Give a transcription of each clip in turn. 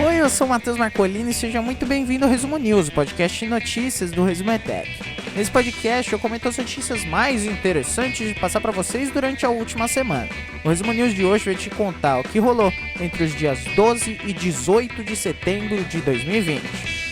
Oi, eu sou o Matheus Marcolini e seja muito bem-vindo ao Resumo News, o podcast de notícias do Resumo ETEC. Nesse podcast eu comento as notícias mais interessantes de passar para vocês durante a última semana. O Resumo News de hoje vai te contar o que rolou entre os dias 12 e 18 de setembro de 2020.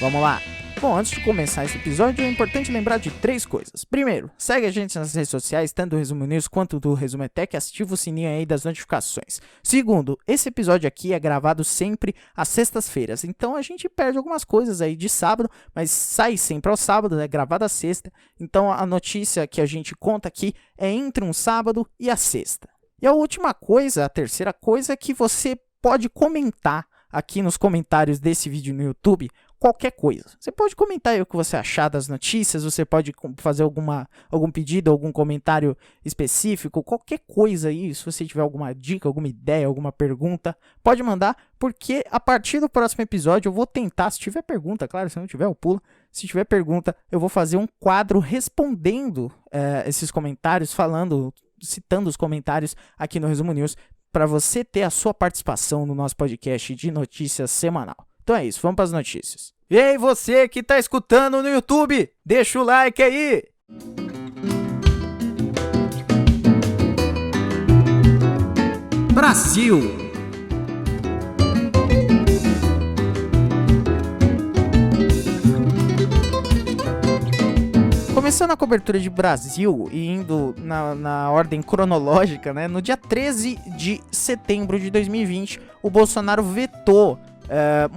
Vamos lá! Bom, antes de começar esse episódio, é importante lembrar de 3 coisas. Primeiro, segue a gente nas redes sociais, tanto do Resumo News quanto do Resumo ETEC, e ativa o sininho aí das notificações. Segundo, esse episódio aqui é gravado sempre às sextas-feiras, então a gente perde algumas coisas aí de sábado, mas sai sempre ao sábado, é gravado à sexta, então a notícia que a gente conta aqui é entre um sábado e a sexta. E a última coisa, a terceira coisa, é que você pode comentar aqui nos comentários desse vídeo no YouTube qualquer coisa. Você pode comentar aí o que você achar das notícias, você pode fazer algum pedido, algum comentário específico, qualquer coisa aí, se você tiver alguma dica, alguma ideia, alguma pergunta, pode mandar, porque a partir do próximo episódio eu vou tentar, se tiver pergunta, claro, se não tiver eu pulo, se tiver pergunta eu vou fazer um quadro respondendo esses comentários, citando os comentários aqui no Resumo News, para você ter a sua participação no nosso podcast de notícias semanal. Então é isso, vamos para as notícias. E aí você que tá escutando no YouTube, deixa o like aí! Brasil. Começando a cobertura de Brasil e indo na ordem cronológica, né? No dia 13 de setembro de 2020, o Bolsonaro vetou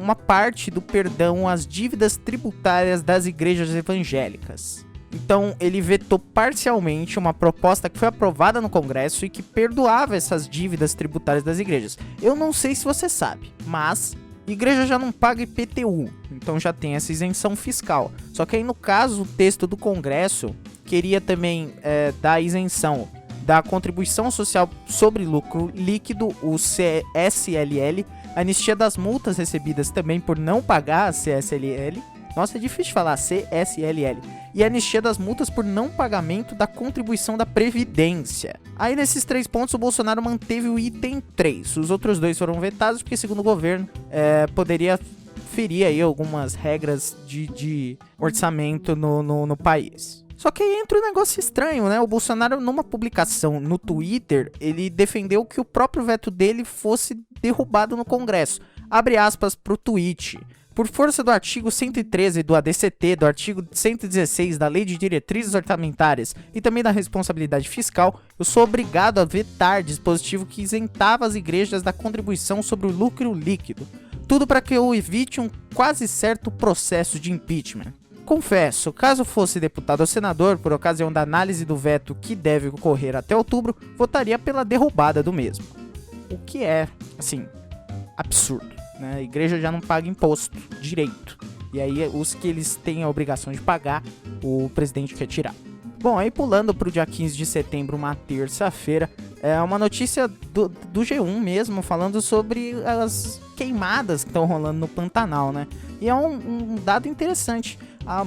uma parte do perdão às dívidas tributárias das igrejas evangélicas. Então, ele vetou parcialmente uma proposta que foi aprovada no Congresso e que perdoava essas dívidas tributárias das igrejas. Eu não sei se você sabe, mas igreja já não paga IPTU, então já tem essa isenção fiscal. Só que aí, no caso, o texto do Congresso queria também dar isenção da contribuição social sobre lucro líquido, o CSLL, anistia das multas recebidas também por não pagar a CSLL. Nossa, é difícil de falar, CSLL. E anistia das multas por não pagamento da contribuição da Previdência. Aí nesses 3 pontos o Bolsonaro manteve o item 3. Os outros 2 foram vetados porque, segundo o governo, poderia ferir aí algumas regras de orçamento no país. Só que aí entra um negócio estranho, né? O Bolsonaro, numa publicação no Twitter, ele defendeu que o próprio veto dele fosse derrubado no Congresso. Abre aspas pro tweet. Por força do artigo 113 do ADCT, do artigo 116 da Lei de Diretrizes Orçamentárias e também da Responsabilidade Fiscal, eu sou obrigado a vetar dispositivo que isentava as igrejas da contribuição sobre o lucro líquido. Tudo para que eu evite um quase certo processo de impeachment. Confesso, caso fosse deputado ou senador, por ocasião da análise do veto que deve ocorrer até outubro, votaria pela derrubada do mesmo. O que é, assim, absurdo, né? A igreja já não paga imposto direito. E aí, os que eles têm a obrigação de pagar, o presidente quer tirar. Bom, aí pulando pro dia 15 de setembro, uma terça-feira, é uma notícia do G1 mesmo, falando sobre as queimadas que estão rolando no Pantanal, né? E é um dado interessante. As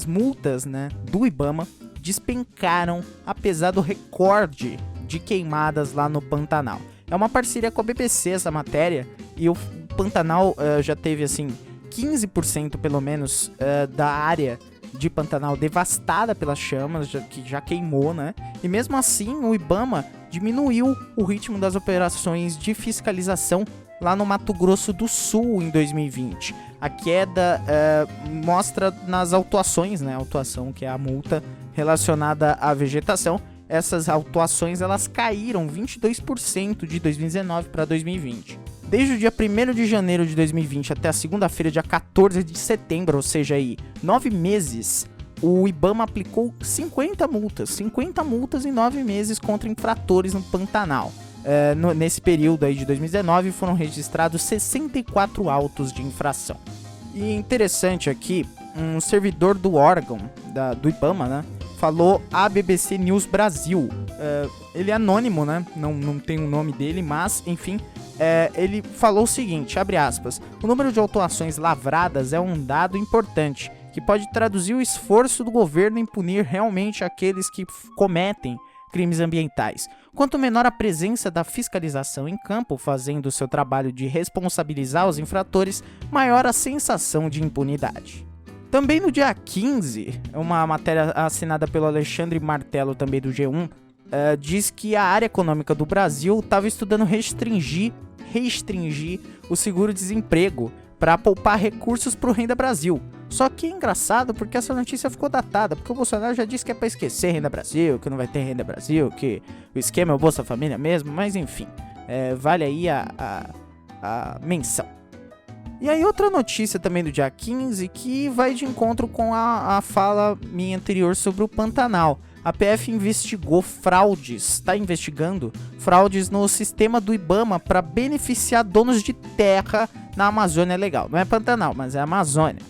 multas, né, do IBAMA despencaram, apesar do recorde de queimadas lá no Pantanal. É uma parceria com a BBC essa matéria, e o Pantanal já teve assim 15% pelo menos da área de Pantanal devastada pelas chamas, que já queimou, né? E mesmo assim o IBAMA diminuiu o ritmo das operações de fiscalização lá no Mato Grosso do Sul em 2020. A queda mostra nas autuações, né? A autuação, que é a multa relacionada à vegetação. Essas autuações elas caíram 22% de 2019 para 2020. Desde o dia 1º de janeiro de 2020 até a segunda-feira, dia 14 de setembro, ou seja, aí, 9 meses, o IBAMA aplicou 50 multas em 9 meses contra infratores no Pantanal. Nesse período aí de 2019 foram registrados 64 autos de infração. E interessante aqui, um servidor do órgão, do IBAMA, né, falou à BBC News Brasil. Ele é anônimo, né, não tem o nome dele, mas, enfim, ele falou o seguinte, abre aspas, o número de autuações lavradas é um dado importante, que pode traduzir o esforço do governo em punir realmente aqueles que cometem crimes ambientais. Quanto menor a presença da fiscalização em campo, fazendo o seu trabalho de responsabilizar os infratores, maior a sensação de impunidade. Também no dia 15, uma matéria assinada pelo Alexandre Martello, também do G1, diz que a área econômica do Brasil estava estudando restringir o seguro-desemprego para poupar recursos para o Renda Brasil. Só que é engraçado porque essa notícia ficou datada, porque o Bolsonaro já disse que é para esquecer Renda Brasil, que não vai ter Renda Brasil, que o esquema é o Bolsa Família mesmo, mas enfim, vale aí a menção. E aí outra notícia também do dia 15 que vai de encontro com a fala minha anterior sobre o Pantanal. A PF está investigando fraudes no sistema do IBAMA para beneficiar donos de terra na Amazônia Legal. Não é Pantanal, mas é Amazônia.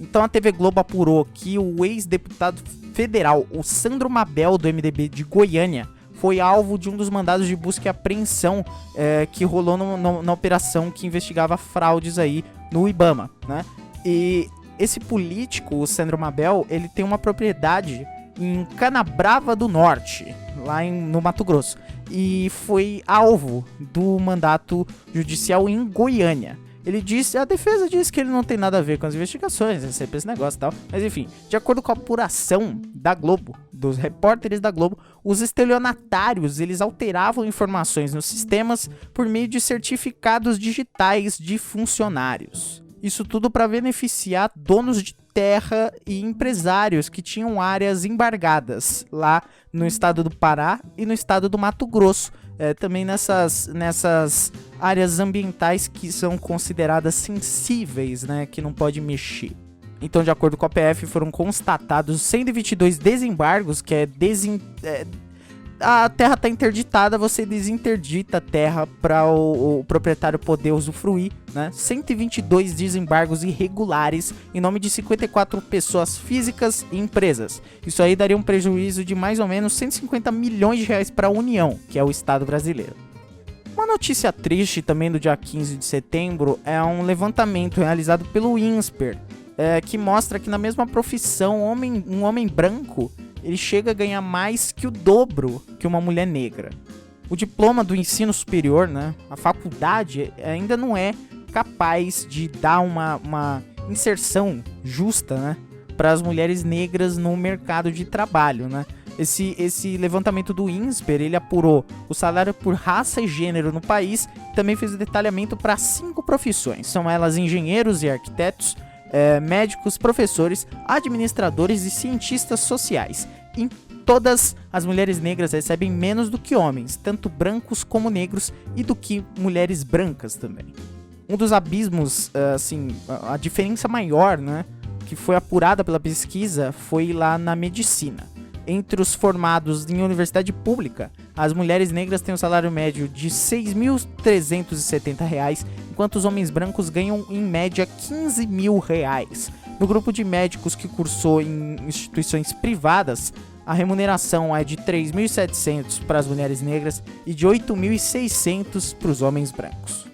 Então a TV Globo apurou que o ex-deputado federal, o Sandro Mabel, do MDB de Goiânia, foi alvo de um dos mandados de busca e apreensão que rolou na operação que investigava fraudes aí no IBAMA, né? E esse político, o Sandro Mabel, ele tem uma propriedade em Canabrava do Norte, lá no Mato Grosso, e foi alvo do mandato judicial em Goiânia. A defesa disse que ele não tem nada a ver com as investigações, é sempre esse negócio e tal, mas enfim, de acordo com a apuração da Globo, dos repórteres da Globo, os estelionatários, eles alteravam informações nos sistemas por meio de certificados digitais de funcionários. Isso tudo para beneficiar donos de terra e empresários que tinham áreas embargadas lá no estado do Pará e no estado do Mato Grosso. Também nessas áreas ambientais que são consideradas sensíveis, né, que não pode mexer. Então, de acordo com a PF, foram constatados 122 desembargos, que a terra está interditada, você desinterdita a terra para o proprietário poder usufruir, né? 122 desembargos irregulares em nome de 54 pessoas físicas e empresas. Isso aí daria um prejuízo de mais ou menos 150 milhões de reais para a União, que é o Estado brasileiro. Uma notícia triste também do dia 15 de setembro é um levantamento realizado pelo INSPER, que mostra que na mesma profissão, um homem branco ele chega a ganhar mais que o dobro que uma mulher negra. O diploma do ensino superior, né, a faculdade, ainda não é capaz de dar uma inserção justa, né, para as mulheres negras no mercado de trabalho, né. Esse levantamento do INSPER, ele apurou o salário por raça e gênero no país, também fez o detalhamento para 5 profissões. São elas engenheiros e arquitetos, médicos, professores, administradores e cientistas sociais. Em todas as mulheres negras recebem menos do que homens, tanto brancos como negros, e do que mulheres brancas também. Um dos abismos, a diferença maior, né, que foi apurada pela pesquisa foi lá na medicina. Entre os formados em universidade pública, as mulheres negras têm um salário médio de R$ 6.370, enquanto os homens brancos ganham em média R$ 15 mil. No grupo de médicos que cursou em instituições privadas, a remuneração é de R$ 3.700 para as mulheres negras e de R$ 8.600 para os homens brancos.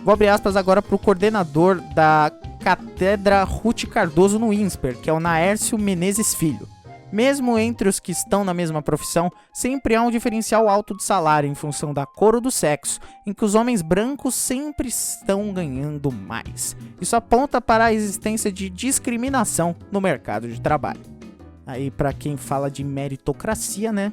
Vou abrir aspas agora para o coordenador da Cátedra Ruth Cardoso no INSPER, que é o Naércio Menezes Filho. Mesmo entre os que estão na mesma profissão, sempre há um diferencial alto de salário em função da cor ou do sexo, em que os homens brancos sempre estão ganhando mais. Isso aponta para a existência de discriminação no mercado de trabalho. Aí, para quem fala de meritocracia, né?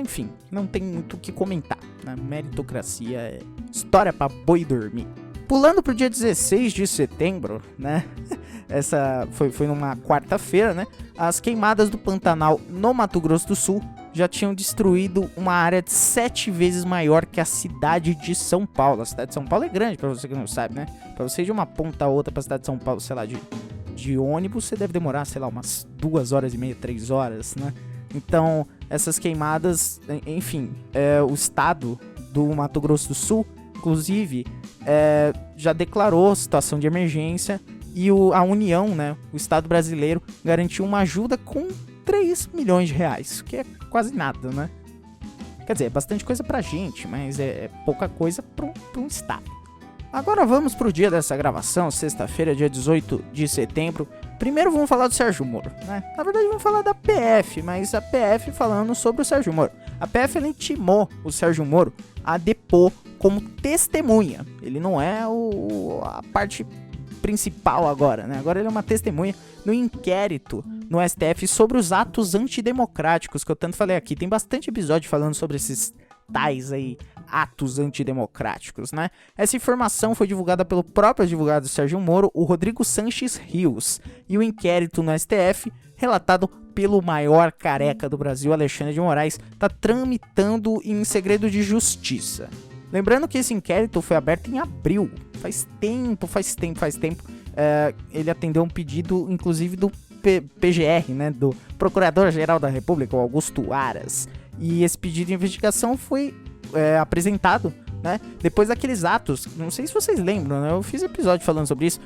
Enfim, não tem muito o que comentar. Né? Meritocracia é história para boi dormir. Pulando pro dia 16 de setembro, né? Essa foi numa quarta-feira, né? As queimadas do Pantanal no Mato Grosso do Sul já tinham destruído uma área de 7 vezes maior que a cidade de São Paulo. A cidade de São Paulo é grande, pra você que não sabe, né? Pra você ir de uma ponta a outra pra cidade de São Paulo, sei lá, de ônibus, você deve demorar, sei lá, umas 2 horas e meia, 3 horas, né? Então, essas queimadas, enfim, o estado do Mato Grosso do Sul, inclusive, já declarou situação de emergência e a União, né, o Estado brasileiro, garantiu uma ajuda com 3 milhões de reais, que é quase nada, né? Quer dizer, é bastante coisa pra gente, mas é pouca coisa pra um Estado. Agora vamos pro dia dessa gravação, sexta-feira, dia 18 de setembro, Primeiro vamos falar do Sérgio Moro, né? Na verdade vamos falar da PF, mas a PF falando sobre o Sérgio Moro. A PF ela intimou o Sérgio Moro a depor como testemunha. Ele não é a parte principal agora, né? Agora ele é uma testemunha no inquérito no STF sobre os atos antidemocráticos que eu tanto falei aqui. Tem bastante episódio falando sobre esses tais aí atos antidemocráticos, né? Essa informação foi divulgada pelo próprio advogado Sérgio Moro, o Rodrigo Sanches Rios, e o inquérito no STF, relatado pelo maior careca do Brasil, Alexandre de Moraes, está tramitando em segredo de justiça. Lembrando que esse inquérito foi aberto em abril, faz tempo. Ele atendeu um pedido, inclusive, do PGR, né, do Procurador-Geral da República, o Augusto Aras. E esse pedido de investigação foi apresentado, né, depois daqueles atos. Não sei se vocês lembram, né, eu fiz episódio falando sobre isso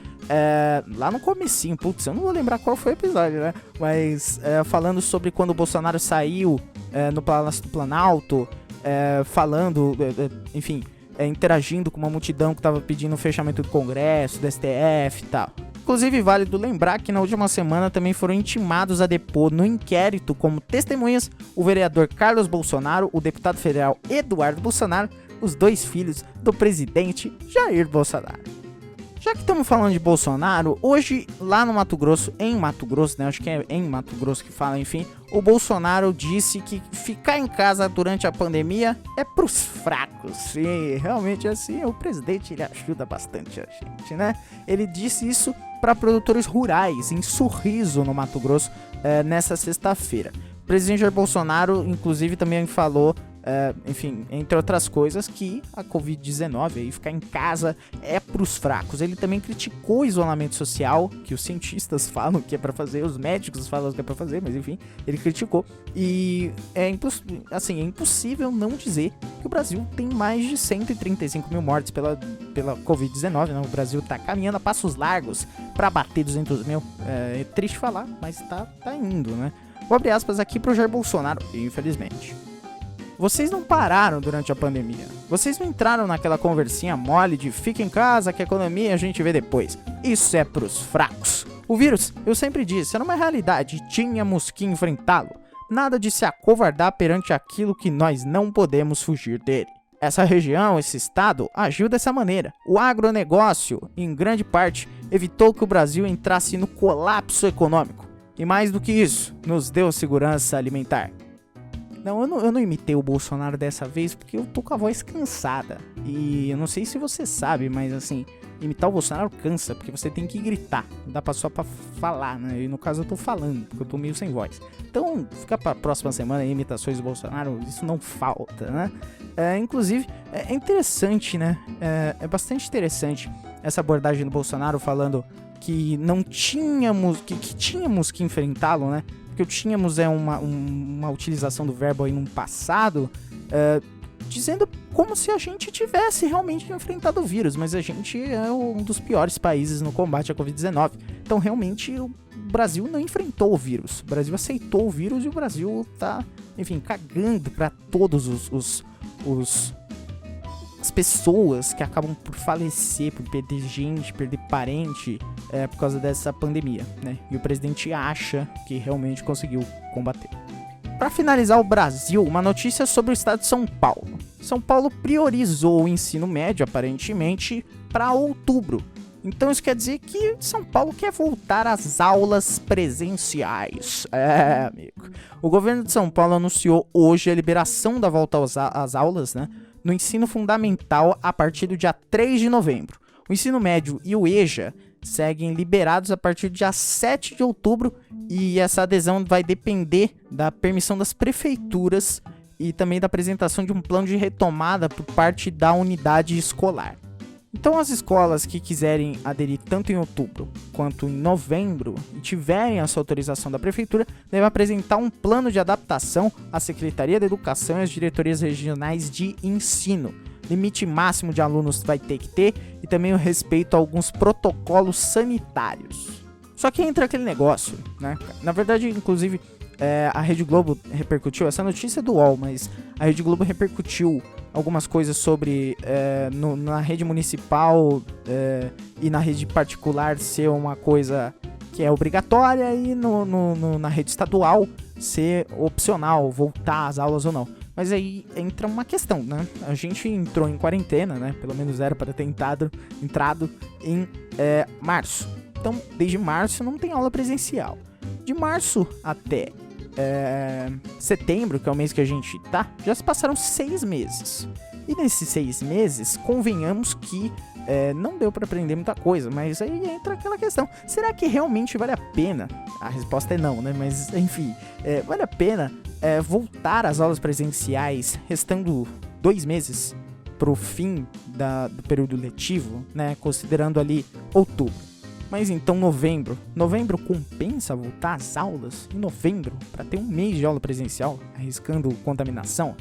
lá no comecinho. Putz, eu não vou lembrar qual foi o episódio, né, mas falando sobre quando o Bolsonaro saiu no Palácio do Planalto, falando, enfim, interagindo com uma multidão que estava pedindo o fechamento do Congresso, do STF e tal. Inclusive, válido lembrar que na última semana também foram intimados a depor no inquérito como testemunhas o vereador Carlos Bolsonaro, o deputado federal Eduardo Bolsonaro, os dois filhos do presidente Jair Bolsonaro. Já que estamos falando de Bolsonaro, hoje lá no Mato Grosso, né, acho que é em Mato Grosso que fala, enfim, o Bolsonaro disse que ficar em casa durante a pandemia é pros fracos. E realmente assim, o presidente ele ajuda bastante a gente, né? Ele disse isso para produtores rurais em Sorriso, no Mato Grosso, nessa sexta-feira. O presidente Jair Bolsonaro, inclusive, também falou, enfim, entre outras coisas, que a Covid-19, aí, ficar em casa, é pros fracos. Ele também criticou o isolamento social, que os cientistas falam que é pra fazer, os médicos falam que é pra fazer, mas enfim, ele criticou. E é impossível não dizer que o Brasil tem mais de 135 mil mortes pela Covid-19, né? O Brasil tá caminhando a passos largos pra bater 200 mil. É triste falar, mas tá indo, né? Vou abrir aspas aqui pro Jair Bolsonaro, infelizmente. Vocês não pararam durante a pandemia. Vocês não entraram naquela conversinha mole de fica em casa que a economia a gente vê depois. Isso é pros fracos. O vírus, eu sempre disse, era uma realidade e tínhamos que enfrentá-lo. Nada de se acovardar perante aquilo que nós não podemos fugir dele. Essa região, esse estado, agiu dessa maneira. O agronegócio, em grande parte, evitou que o Brasil entrasse no colapso econômico. E mais do que isso, nos deu segurança alimentar. Não, eu não imitei o Bolsonaro dessa vez porque eu tô com a voz cansada. E eu não sei se você sabe, mas assim, imitar o Bolsonaro cansa, porque você tem que gritar. Não dá só pra falar, né? E no caso eu tô falando, porque eu tô meio sem voz. Então, fica pra próxima semana aí, imitações do Bolsonaro, isso não falta, né? Inclusive, é interessante, né? É bastante interessante essa abordagem do Bolsonaro falando que não tínhamos, que tínhamos que enfrentá-lo, né? Porque o tínhamos é uma utilização do verbo aí num passado, dizendo como se a gente tivesse realmente enfrentado o vírus, mas a gente é um dos piores países no combate à Covid-19. Então, realmente, o Brasil não enfrentou o vírus. O Brasil aceitou o vírus e o Brasil tá, enfim, cagando para todos as pessoas que acabam por falecer, por perder gente, perder parente, por causa dessa pandemia, né? E o presidente acha que realmente conseguiu combater. Para finalizar o Brasil, uma notícia sobre o estado de São Paulo. São Paulo priorizou o ensino médio, aparentemente, para outubro. Então isso quer dizer que São Paulo quer voltar às aulas presenciais. Amigo. O governo de São Paulo anunciou hoje a liberação da volta às aulas, né, no ensino fundamental a partir do dia 3 de novembro. O ensino médio e o EJA seguem liberados a partir do dia 7 de outubro e essa adesão vai depender da permissão das prefeituras e também da apresentação de um plano de retomada por parte da unidade escolar. Então as escolas que quiserem aderir tanto em outubro quanto em novembro e tiverem essa autorização da prefeitura, devem apresentar um plano de adaptação à Secretaria da Educação e às diretorias regionais de ensino. Limite máximo de alunos vai ter que ter e também o respeito a alguns protocolos sanitários. Só que entra aquele negócio, né? Na verdade, inclusive, a Rede Globo repercutiu, essa notícia é do UOL, mas a Rede Globo repercutiu algumas coisas sobre na rede municipal e na rede particular ser uma coisa que é obrigatória, e na rede estadual ser opcional, voltar às aulas ou não. Mas aí entra uma questão, né? A gente entrou em quarentena, né? Pelo menos era para ter entrado em março. Então, desde março não tem aula presencial. De março até setembro, que é o mês que a gente tá, já se passaram 6 meses. E nesses 6 meses, convenhamos que não deu para aprender muita coisa, mas aí entra aquela questão: será que realmente vale a pena? A resposta é não, né? Mas enfim, vale a pena voltar às aulas presenciais restando 2 meses pro fim do período letivo, né? Considerando ali outubro. Mas então novembro compensa voltar às aulas em novembro para ter um mês de aula presencial, arriscando contaminação?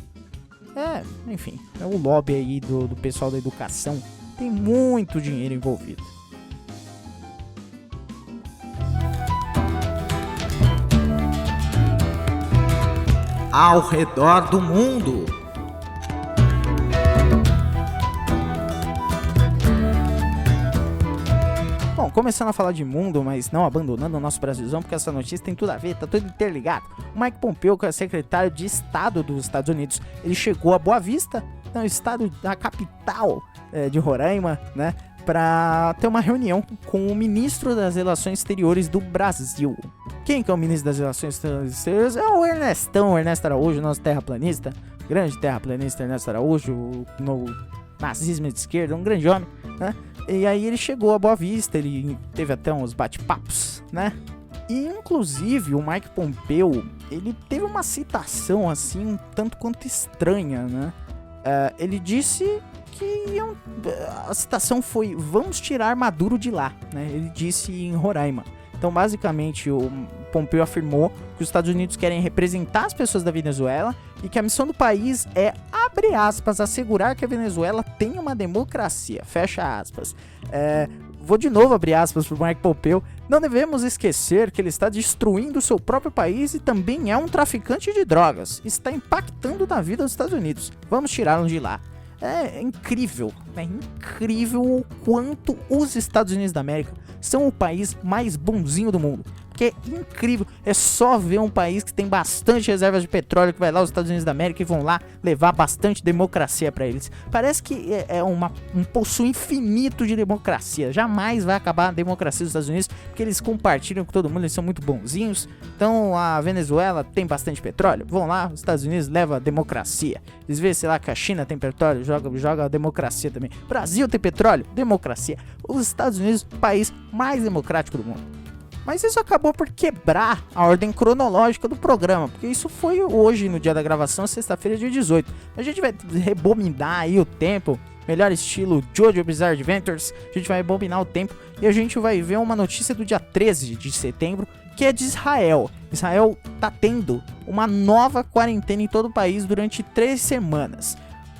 Enfim, é o lobby aí do pessoal da educação. Tem muito dinheiro envolvido. Ao redor do mundo. Bom, começando a falar de mundo, mas não abandonando o nosso Brasilzão, porque essa notícia tem tudo a ver, tá tudo interligado. O Mike Pompeo, que é secretário de Estado dos Estados Unidos, ele chegou a Boa Vista, no estado da capital de Roraima, né, para ter uma reunião com o ministro das Relações Exteriores do Brasil. Quem que é o ministro das Relações Exteriores? É o Ernesto Araújo, nosso terraplanista, grande terraplanista Ernesto Araújo, no nazismo de esquerda, um grande homem, né? E aí ele chegou a Boa Vista, ele teve até uns bate-papos, né? E inclusive o Mike Pompeo, ele teve uma citação assim, um tanto quanto estranha, né? Ele disse que a citação foi: vamos tirar Maduro de lá, né? Ele disse em Roraima. Então, basicamente, o Pompeo afirmou que os Estados Unidos querem representar as pessoas da Venezuela e que a missão do país é, abre aspas, assegurar que a Venezuela tenha uma democracia, fecha aspas. Vou de novo abrir aspas para o Mike Pompeo: não devemos esquecer que ele está destruindo o seu próprio país e também é um traficante de drogas. Está impactando na vida dos Estados Unidos. Vamos tirá-lo de lá. É incrível o quanto os Estados Unidos da América são o país mais bonzinho do mundo. Que é incrível, é só ver um país que tem bastante reservas de petróleo, que vai lá os Estados Unidos da América e vão lá levar bastante democracia pra eles. Parece que é um poço infinito de democracia, jamais vai acabar a democracia dos Estados Unidos, porque eles compartilham com todo mundo, eles são muito bonzinhos. Então a Venezuela tem bastante petróleo, vão lá, os Estados Unidos levam a democracia. Eles veem, sei lá, que a China tem petróleo, joga a democracia também. Brasil tem petróleo, democracia. Os Estados Unidos, o país mais democrático do mundo. Mas isso acabou por quebrar a ordem cronológica do programa, porque isso foi hoje, no dia da gravação, sexta-feira, dia 18. A gente vai rebobinar aí o tempo, melhor estilo JoJo Bizarre Adventures. A gente vai rebobinar o tempo e a gente vai ver uma notícia do dia 13 de setembro, que é de Israel. Israel tá tendo uma nova quarentena em todo o país durante 3 semanas.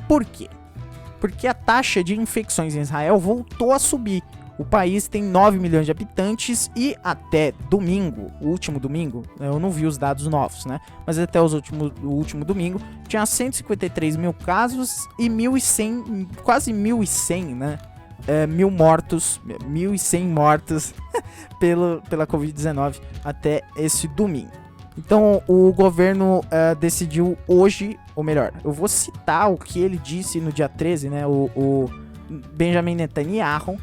Por quê? Porque a taxa de infecções em Israel voltou a subir. O país tem 9 milhões de habitantes e até domingo, o último domingo, eu não vi os dados novos, né? Mas até o último domingo, tinha 153 mil casos e 1.100, quase 1.100, né? 1.100 mortos pela Covid-19 até esse domingo. Então o governo decidiu hoje, ou melhor, eu vou citar o que ele disse no dia 13, né? O Benjamin Netanyahu.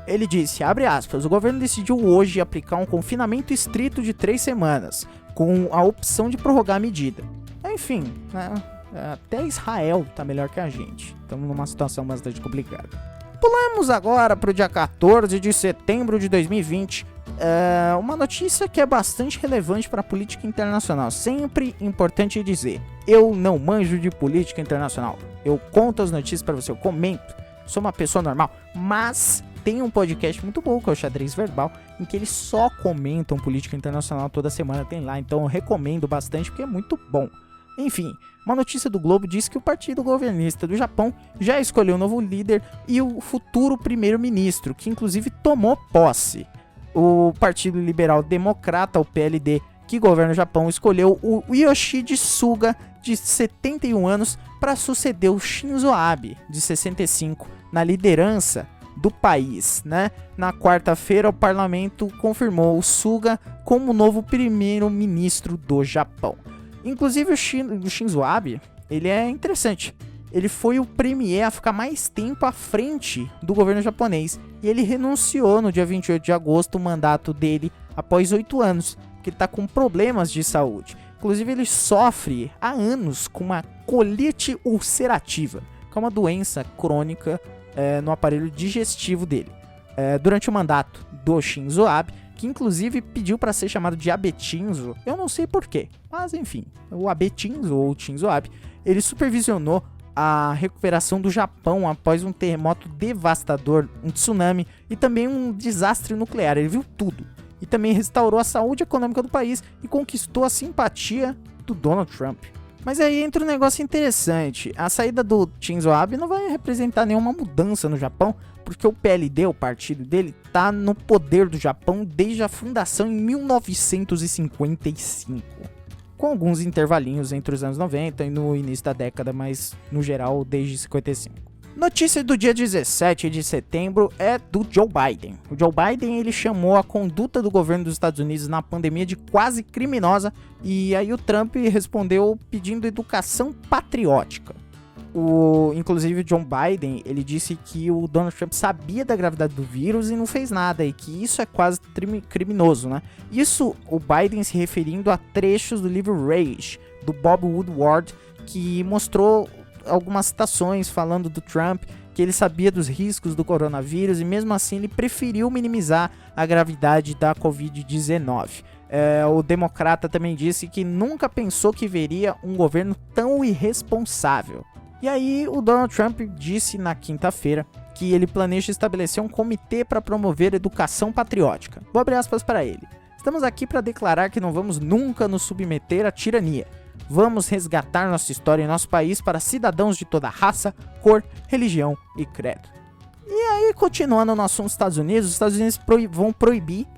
Ele disse, abre aspas: o governo decidiu hoje aplicar um confinamento estrito de 3 semanas, com a opção de prorrogar a medida. Enfim, né, até Israel tá melhor que a gente. Estamos numa situação bastante complicada. Pulamos agora para o dia 14 de setembro de 2020. Uma notícia que é bastante relevante para a política internacional. Sempre importante dizer, eu não manjo de política internacional. Eu conto as notícias para você, eu comento. Sou uma pessoa normal, mas tem um podcast muito bom, que é o Xadrez Verbal, em que eles só comentam política internacional toda semana, tem lá, então eu recomendo bastante porque é muito bom. Enfim, uma notícia do Globo diz que o partido governista do Japão já escolheu um novo líder e o futuro primeiro-ministro, que inclusive tomou posse. O Partido Liberal Democrata, o PLD, que governa o Japão, escolheu o Yoshihide Suga, de 71 anos, para suceder o Shinzo Abe, de 65, na liderança do país, né? Na quarta-feira, o parlamento confirmou o Suga como novo primeiro-ministro do Japão. Inclusive, o Shinzo Abe, ele é interessante. Ele foi o premier a ficar mais tempo à frente do governo japonês. E ele renunciou no dia 28 de agosto o mandato dele após 8 anos, porque ele está com problemas de saúde. Inclusive, ele sofre há anos com uma colite ulcerativa, que é uma doença crônica no aparelho digestivo dele. Durante o mandato do Shinzo Abe, que inclusive pediu para ser chamado de Abe-Shinzo, eu não sei porquê, mas enfim, o Abe-Shinzo ou Shinzo Abe, ele supervisionou a recuperação do Japão após um terremoto devastador, um tsunami e também um desastre nuclear. Ele viu tudo. E também restaurou a saúde econômica do país e conquistou a simpatia do Donald Trump. Mas aí entra um negócio interessante. A saída do Shinzo Abe não vai representar nenhuma mudança no Japão, porque o PLD, o partido dele, tá no poder do Japão desde a fundação em 1955. Com alguns intervalinhos entre os anos 90 e no início da década, mas no geral desde 55. Notícia do dia 17 de setembro é do Joe Biden. O Joe Biden ele chamou a conduta do governo dos Estados Unidos na pandemia de quase criminosa e aí o Trump respondeu pedindo educação patriótica. Inclusive o Joe Biden ele disse que o Donald Trump sabia da gravidade do vírus e não fez nada e que isso é quase criminoso, né? Isso o Biden se referindo a trechos do livro Rage, do Bob Woodward, que mostrou algumas citações falando do Trump, que ele sabia dos riscos do coronavírus e mesmo assim ele preferiu minimizar a gravidade da Covid-19. O democrata também disse que nunca pensou que veria um governo tão irresponsável. E aí o Donald Trump disse na quinta-feira que ele planeja estabelecer um comitê para promover educação patriótica. Vou abrir aspas para ele. Estamos aqui para declarar que não vamos nunca nos submeter à tirania. Vamos resgatar nossa história e nosso país para cidadãos de toda raça, cor, religião e credo. E aí, continuando no assunto dos Estados Unidos, os Estados Unidos vão proibir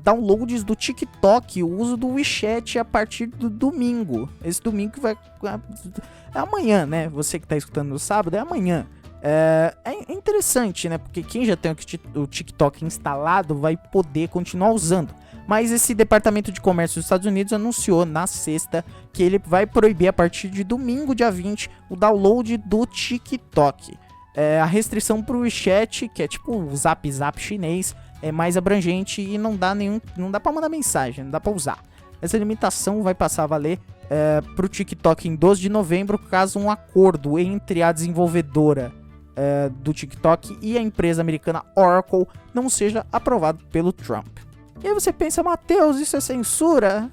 downloads do TikTok, o uso do WeChat a partir do domingo. Esse domingo vai... É amanhã, né? Você que está escutando no sábado, é amanhã. É interessante, né? Porque quem já tem o TikTok instalado vai poder continuar usando. Mas esse Departamento de Comércio dos Estados Unidos anunciou na sexta que ele vai proibir a partir de domingo, dia 20, o download do TikTok. A restrição para o WeChat, que é tipo o Zap chinês, é mais abrangente e não dá para mandar mensagem, não dá para usar. Essa limitação vai passar a valer para o TikTok em 12 de novembro, caso um acordo entre a desenvolvedora do TikTok e a empresa americana Oracle não seja aprovado pelo Trump. E aí você pensa, Matheus, isso é censura?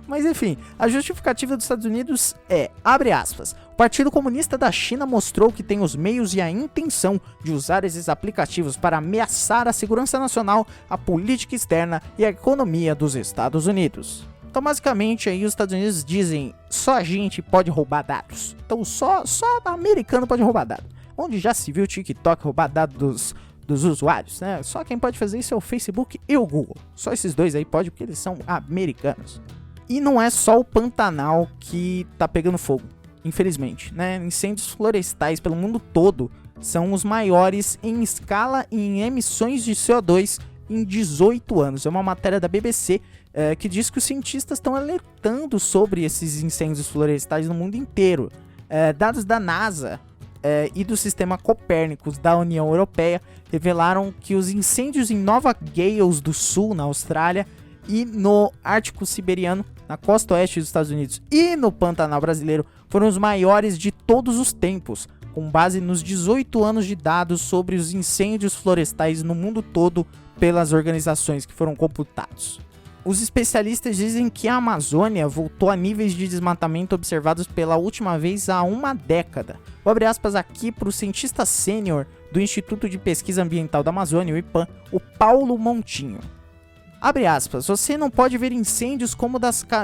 Mas enfim, a justificativa dos Estados Unidos abre aspas, o Partido Comunista da China mostrou que tem os meios e a intenção de usar esses aplicativos para ameaçar a segurança nacional, a política externa e a economia dos Estados Unidos. Então basicamente aí os Estados Unidos dizem, só a gente pode roubar dados. Então só americano pode roubar dados. Onde já se viu o TikTok roubar dados dos usuários, né? Só quem pode fazer isso é o Facebook e o Google. Só esses dois aí pode porque eles são americanos. E não é só o Pantanal que tá pegando fogo, infelizmente, né? Incêndios florestais pelo mundo todo são os maiores em escala e em emissões de CO2 em 18 anos. É uma matéria da BBC que diz que os cientistas estão alertando sobre esses incêndios florestais no mundo inteiro. Dados da NASA e do sistema Copérnicos da União Europeia revelaram que os incêndios em Nova Gales do Sul, na Austrália, e no Ártico Siberiano, na costa oeste dos Estados Unidos, e no Pantanal brasileiro, foram os maiores de todos os tempos, com base nos 18 anos de dados sobre os incêndios florestais no mundo todo pelas organizações que foram computados. Os especialistas dizem que a Amazônia voltou a níveis de desmatamento observados pela última vez há uma década. Vou abrir aspas aqui para o cientista sênior do Instituto de Pesquisa Ambiental da Amazônia, o IPAM, o Paulo Montinho. Abre aspas, você não pode ver incêndios como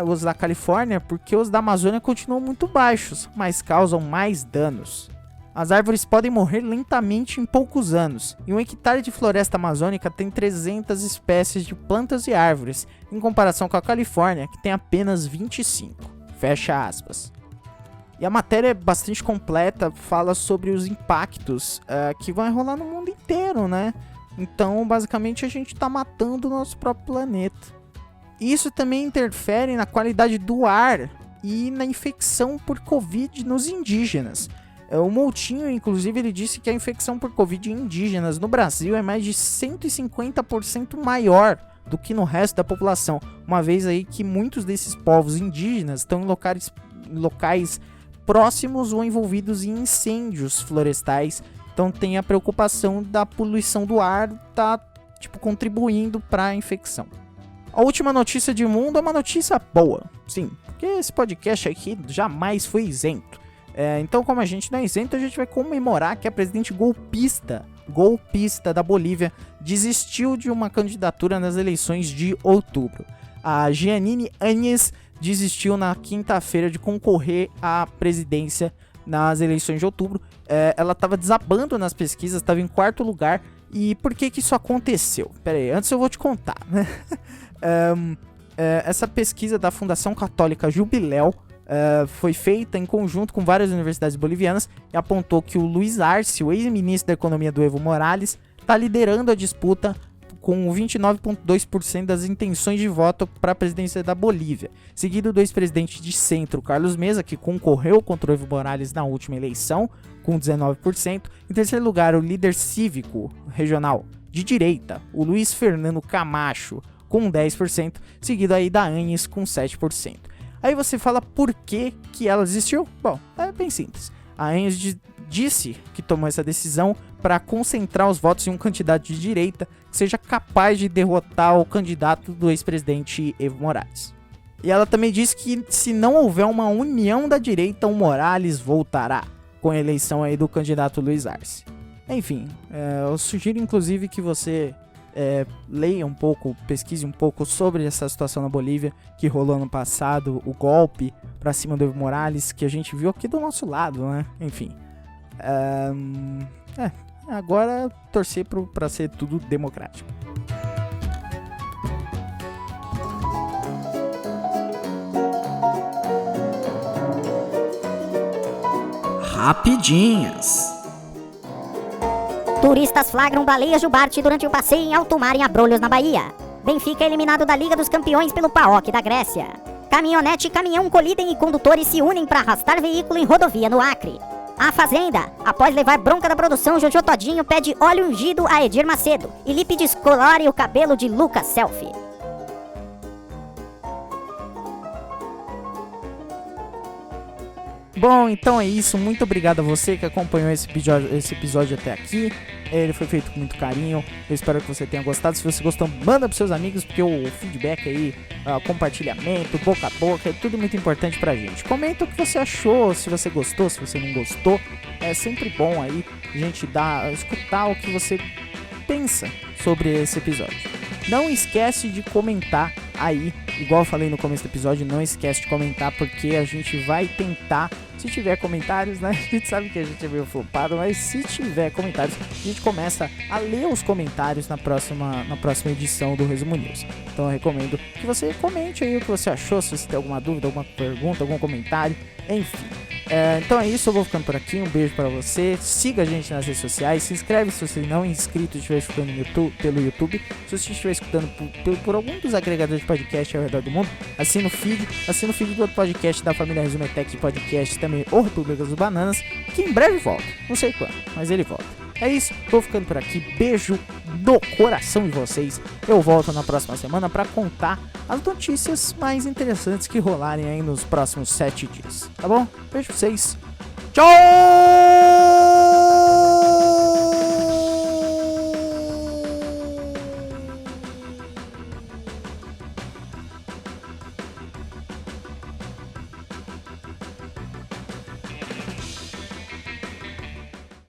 os da Califórnia porque os da Amazônia continuam muito baixos, mas causam mais danos. As árvores podem morrer lentamente em poucos anos, e um hectare de floresta amazônica tem 300 espécies de plantas e árvores, em comparação com a Califórnia, que tem apenas 25. Fecha aspas. E a matéria é bastante completa, fala sobre os impactos que vão rolar no mundo inteiro, né? Então, basicamente, a gente tá matando o nosso próprio planeta. Isso também interfere na qualidade do ar e na infecção por Covid nos indígenas. O Moutinho, inclusive, ele disse que a infecção por Covid em indígenas no Brasil é mais de 150% maior do que no resto da população, uma vez aí que muitos desses povos indígenas estão em locais próximos ou envolvidos em incêndios florestais. Então tem a preocupação da poluição do ar tá contribuindo para a infecção. A última notícia de mundo é uma notícia boa, sim, porque esse podcast aqui jamais foi isento. Então, como a gente não é isento, a gente vai comemorar que a presidente golpista da Bolívia desistiu de uma candidatura nas eleições de outubro. A Jeanine Áñez desistiu na quinta-feira de concorrer à presidência nas eleições de outubro. Ela estava desabando nas pesquisas, estava em 4º lugar. E por que isso aconteceu? Pera aí, antes eu vou te contar, né? Essa pesquisa da Fundação Católica Jubiléu foi feita em conjunto com várias universidades bolivianas e apontou que o Luiz Arce, o ex-ministro da Economia do Evo Morales, está liderando a disputa com 29,2% das intenções de voto para a presidência da Bolívia, seguido do ex-presidente de centro, Carlos Mesa, que concorreu contra o Evo Morales na última eleição, com 19%. Em terceiro lugar, o líder cívico regional de direita, o Luiz Fernando Camacho, com 10%, seguido aí da Áñez, com 7%. Aí você fala por que ela desistiu? Bom, é bem simples. A Áñez disse que tomou essa decisão para concentrar os votos em um candidato de direita que seja capaz de derrotar o candidato do ex-presidente Evo Morales. E ela também disse que se não houver uma união da direita, o Morales voltará, com a eleição aí do candidato Luiz Arce. Enfim, eu sugiro inclusive que você leia um pouco, pesquise um pouco sobre essa situação na Bolívia que rolou ano passado, o golpe pra cima do Evo Morales, que a gente viu aqui do nosso lado, né? Enfim. Agora torcer pra ser tudo democrático. Rapidinhas. Turistas flagram baleias jubarte durante o passeio em alto mar em Abrolhos, na Bahia. Benfica é eliminado da Liga dos Campeões pelo PAOK da Grécia. Caminhonete e caminhão colidem e condutores se unem para arrastar veículo em rodovia no Acre. A Fazenda, após levar bronca da produção, Jojo Todinho pede óleo ungido a Edir Macedo e Lipe descolore o cabelo de Lucas Selfie. Bom, então é isso. Muito obrigado a você que acompanhou esse episódio até aqui. Ele foi feito com muito carinho. Eu espero que você tenha gostado. Se você gostou, manda pros seus amigos, porque o feedback aí, compartilhamento, boca a boca, é tudo muito importante pra gente. Comenta o que você achou, se você gostou, se você não gostou. É sempre bom aí a gente escutar o que você pensa sobre esse episódio. Não esquece de comentar aí, igual eu falei no começo do episódio, não esquece de comentar, porque a gente vai tentar, se tiver comentários, né, a gente sabe que a gente é meio flopado, mas se tiver comentários, a gente começa a ler os comentários na próxima edição do Resumo News. Então eu recomendo que você comente aí o que você achou, se você tem alguma dúvida, alguma pergunta, algum comentário, enfim. Então é isso, eu vou ficando por aqui, um beijo pra você, siga a gente nas redes sociais, se inscreve se você não é inscrito e estiver escutando pelo YouTube, se você estiver escutando por algum dos agregadores de podcast ao redor do mundo, assina o feed do outro podcast da família Resumetec de podcast, também o República dos Bananas, que em breve volta, não sei quando, mas ele volta. É isso, vou ficando por aqui, beijo no coração de vocês, eu volto na próxima semana pra contar as notícias mais interessantes que rolarem aí nos próximos 7 dias, tá bom? Beijo pra vocês, tchau!